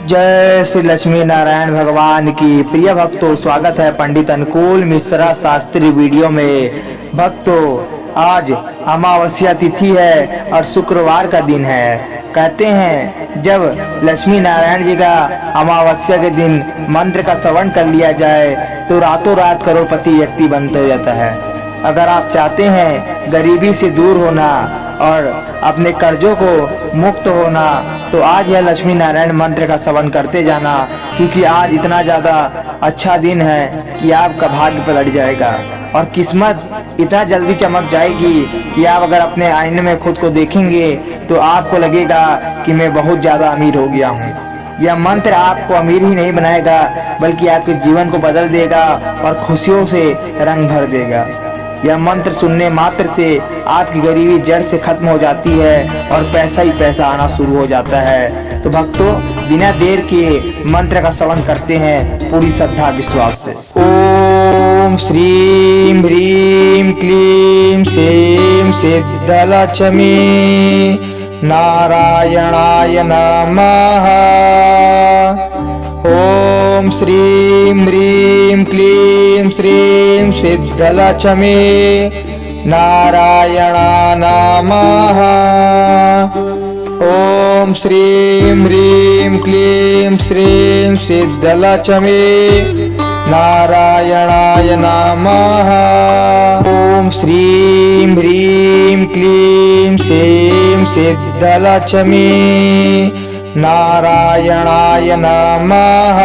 जय श्री लक्ष्मी नारायण भगवान की। प्रिय भक्तों, स्वागत है पंडित अनुकूल मिश्रा शास्त्री वीडियो में। भक्तों, आज अमावस्या तिथि है और शुक्रवार का दिन है। कहते हैं जब लक्ष्मी नारायण जी का अमावस्या के दिन मंत्र का श्रवण कर लिया जाए तो रातों रात करोड़पति व्यक्ति बनते हो जाता है। अगर आप चाहते हैं गरीबी से दूर होना और अपने कर्जों को मुक्त होना तो आज यह लक्ष्मी नारायण मंत्र का श्रवण करते जाना, क्योंकि आज इतना ज्यादा अच्छा दिन है कि आपका भाग्य पलट जाएगा और किस्मत इतना जल्दी चमक जाएगी कि आप अगर अपने आईने में खुद को देखेंगे तो आपको लगेगा कि मैं बहुत ज्यादा अमीर हो गया हूँ। यह मंत्र आपको अमीर ही नहीं बनाएगा बल्कि आपके जीवन को बदल देगा और खुशियों से रंग भर देगा। यह मंत्र सुनने मात्र से आपकी गरीबी जड़ से खत्म हो जाती है और पैसा ही पैसा आना शुरू हो जाता है। तो भक्तों, बिना देर के मंत्र का श्रवण करते हैं पूरी श्रद्धा विश्वास से। ओम श्रीं ह्रीं क्लीं श्रीं सिद्धलक्ष्मी नारायणाय नमः। ओम श्रीं ह्रीं क्लीं श्रीं सिद्धलक्ष्मी नारायणाय नमः। ओम श्रीं ह्रीं क्लीं श्रीं सिद्धलक्ष्मी नारायणाय नमः। ओम श्रीं ह्रीं क्लीं श्रीं सिद्धलक्ष्मी नारायणाय नमः।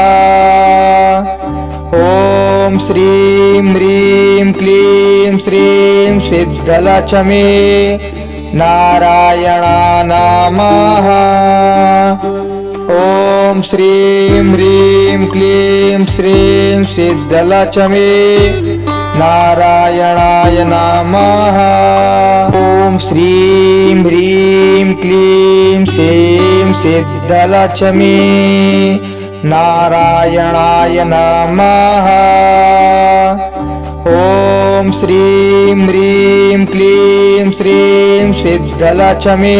ओम श्रीं ह्रीं क्लीं श्रीं सिद्धलक्ष्मी नारायणाय नमः। ओम श्रीं ह्रीं क्लीं श्रीं सिद्धलक्ष्मी नारायणाय नमः। ओम श्रीं ह्रीं क्लीं श्रीं सिद्धलक्ष्मी नारायणाय नमः। ओम श्रीं ह्रीं क्लीं श्रीं सिद्धलक्ष्मी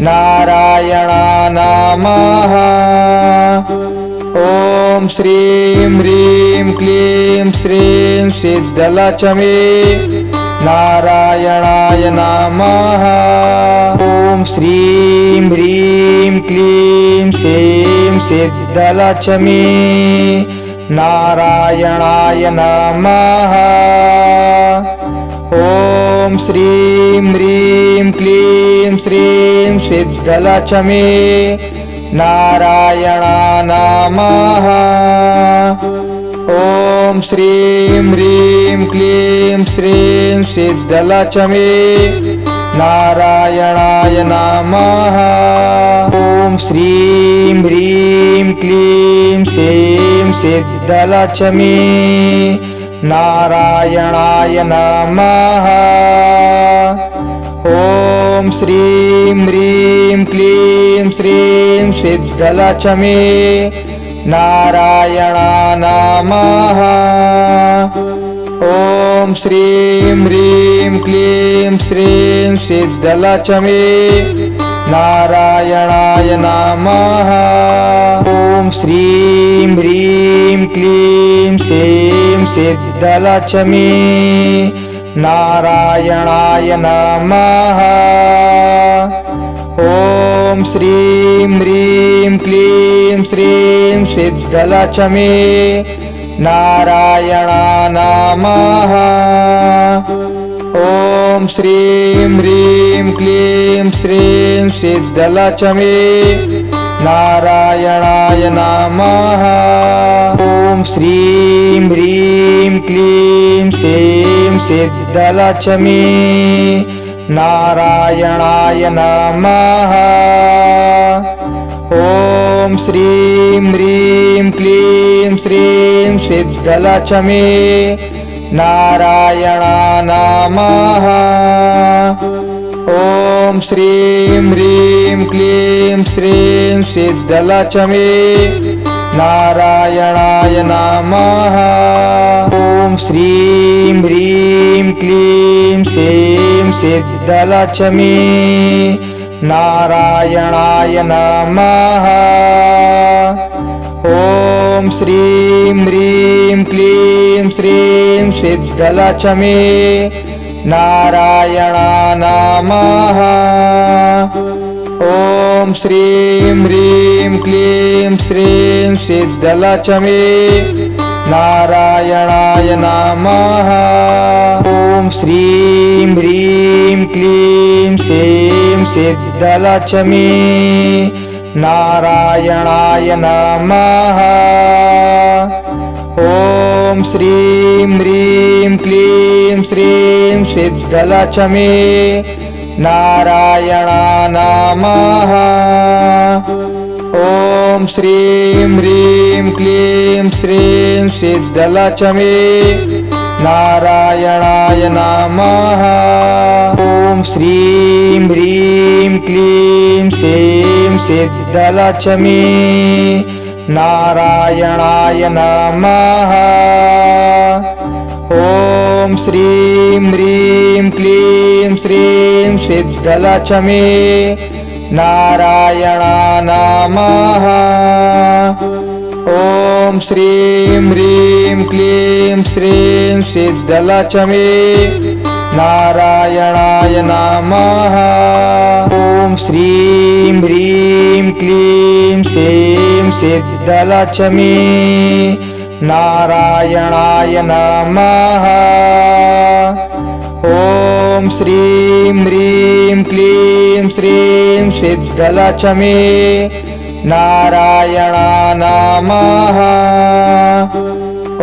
नारायणाय नमः। ओम श्रीं ह्रीं क्लीं श्रीं सिद्धलक्ष्मी नारायणाय नमः। ओम श्रीं ह्रीं क्लीं श्रीं सिद्धलक्ष्मी नारायणाय नमः। ओम श्रीं ह्रीं क्लीं श्रीं सिद्धलक्ष्मी नारायणाय नमः। ओम श्रीं ह्रीं क्लीं श्रीं सिद्धलक्ष्मी नारायणाय नमः। ओम श्रीं ह्रीं क्लीं श्रीं सिद्धलक्ष्मी नारायणाय नमः। ओम श्रीं ह्रीं क्लीं श्रीं सिद्धलक्ष्मी नारायणाय नमः। ओम श्रीं ह्रीं क्लीं श्रीं सिद्धलक्ष्मी नारायणाय नमः। ओम श्रीं ह्रीं क्लीं श्रीं सिद्धलक्ष्मी नारायणाय नमः। ओम श्रीं ह्रीं क्लीं श्रीं सिद्धलक्ष्मी नारायणाय नमः। ओम श्रीं ह्रीं क्लीं श्रीं सिद्धलक्ष्मी नारायणाय नमः। ओम श्रीं ह्रीं क्लीं श्रीं सिद्धलक्ष्मी नारायणाय नमः। ओम श्रीं ह्रीं क्लीं श्रीं सिद्धलक्ष्मी नारायणाय नमः। ओम श्रीं ह्रीं क्लीं श्रीं सिद्धलक्ष्मी नारायणाय नमः। ओम श्रीं ह्रीं क्लीं श्रीं सिद्धलक्ष्मी नारायणाय नमः। ॐ श्रीं ह्रीं क्लीं श्रीं सिद्धलक्ष्मी नारायणाय नमः। ॐ श्रीं ह्रीं क्लीं श्रीं सिद्धलक्ष्मी नारायणाय नमः। ॐ श्रीं ह्रीं क्लीं श्रीं सिद्धलक्ष्मी नारायणाय नमः। ॐ श्रीं ह्रीं क्लीं श्रीं सिद्धलक्ष्मी नारायणाय नमः। ॐ श्रीं ह्रीं क्लीं श्रीं सिद्धलक्ष्मी नारायणाय नमः। ॐ श्रीं ह्रीं क्लीं श्रीं सिद्धलक्ष्मी नारायणाय नमः। ॐ श्रीं ह्रीं क्लीं श्रीं सिद्धलक्ष्मी नारायणाय नमः। ॐ श्रीं ह्रीं क्लीं श्रीं सिद्धलक्ष्मी नारायणाय नमः। ॐ श्रीं ह्रीं क्लीं श्रीं सिद्धलक्ष्मी नारायणाय नमः। ॐ श्रीं ह्रीं क्लीं श्रीं सिद्धलक्ष्मी नारायणाय नमः।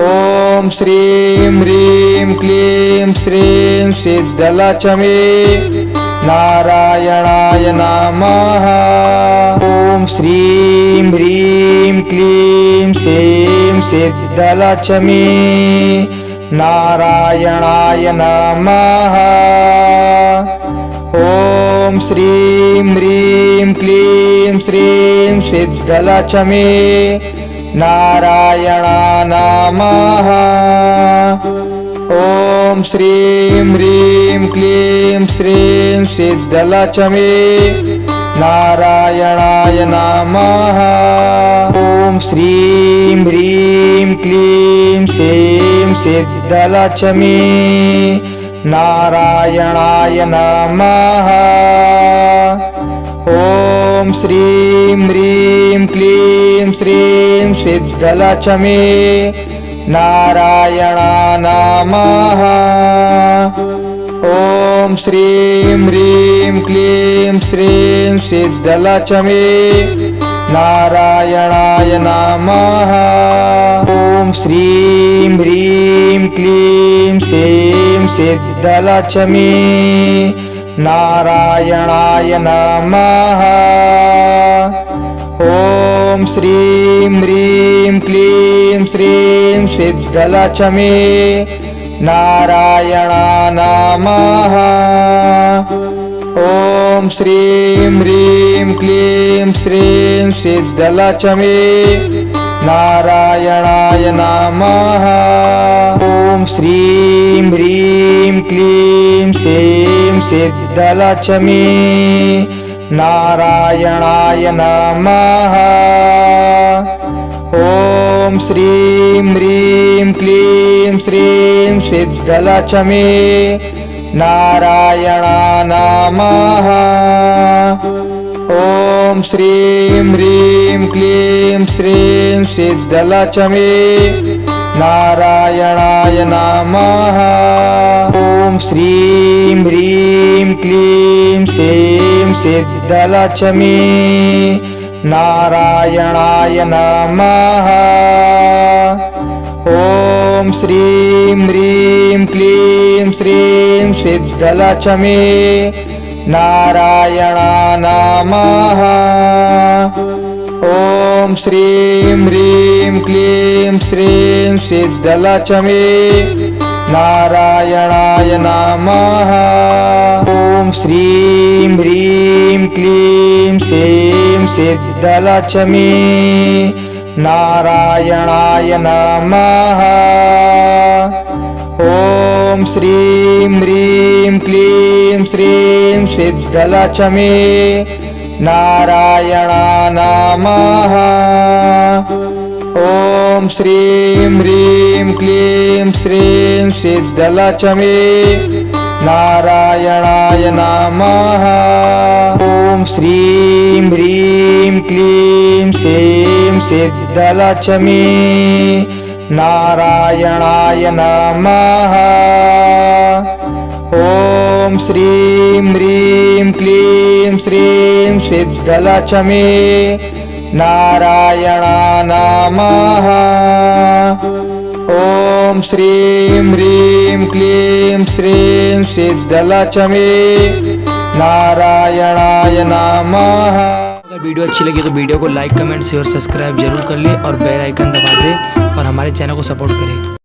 ॐ श्रीं ह्रीं क्लीं श्रीं सिद्धलक्ष्मी नारायणाय नमः। ॐ श्रीं ह्रीं क्लीं श्रीं सिद्धलक्ष्मी नारायणाय नमः। ॐ श्रीं ह्रीं क्लीं श्रीं सिद्धलक्ष्मी नारायणाय नमः। ॐ श्रीं ह्रीं क्लीं श्रीं सिद्धलक्ष्मी नारायणाय नमः। ॐ श्रीं ह्रीं क्लीं श्रीं सिद्धलक्ष्मी नारायणाय नमः। ॐ श्रीं ह्रीं क्लीं श्रीं सिद्धलक्ष्मी नारायणाय नमः। ॐ श्रीं ह्रीं क्लीं श्रीं सिद्धलक्ष्मी नारायणाय नमः। ॐ श्रीं ह्रीं क्लीं श्रीं सिद्धलक्ष्मी नारायणाय नमः। ॐ श्रीं ह्रीं क्लीं श्रीं सिद्धलक्ष्मी नारायणाय नमः। ॐ श्रीं ह्रीं क्लीं श्रीं सिद्धलक्ष्मी नारायणाय नमः। ॐ श्रीं ह्रीं क्लीं श्रीं सिद्धलक्ष्मी नारायणाय नमः। ॐ श्रीं ह्रीं क्लीं श्रीं सिद्धलक्ष्मी नारायणाय नमः। ॐ श्रीं ह्रीं क्लीं श्रीं सिद्धलक्ष्मी नारायणाय नमः। ॐ श्रीं ह्रीं क्लीं श्रीं सिद्धलक्ष्मी नारायणाय नमः। ॐ श्रीं ह्रीं क्लीं श्रीं सिद्धलक्ष्मी नारायणाय नमः। ॐ श्रीं ह्रीं क्लीं श्रीं सिद्धलक्ष्मी नारायणाय नमः। ॐ श्रीं ह्रीं क्लीं श्रीं सिद्धलक्ष्मी नारायणाय नमः। ॐ ॐ श्रीं ह्रीं क्लीं श्रीं सिद्धलक्ष्मी नारायणा नमः। ॐ श्रीं ह्रीं क्लीं श्रीं सिद्धलक्ष्मी नारायणाय नमः। ॐ श्रीं ह्रीं क्लीं श्रीं सिद्धलक्ष्मी नारायणाय नमः। ॐ श्रीं ह्रीं क्लीं श्रीं सिद्धलक्ष्मी नारायणा नमः। ॐ श्रीं ह्रीं क्लीं श्रीं सिद्धलक्ष्मी नारायणाय नमः। अगर वीडियो अच्छी लगी तो वीडियो को लाइक कमेंट शेयर सब्सक्राइब जरूर कर ले और बेल आइकन दबा दे और हमारे चैनल को सपोर्ट करें।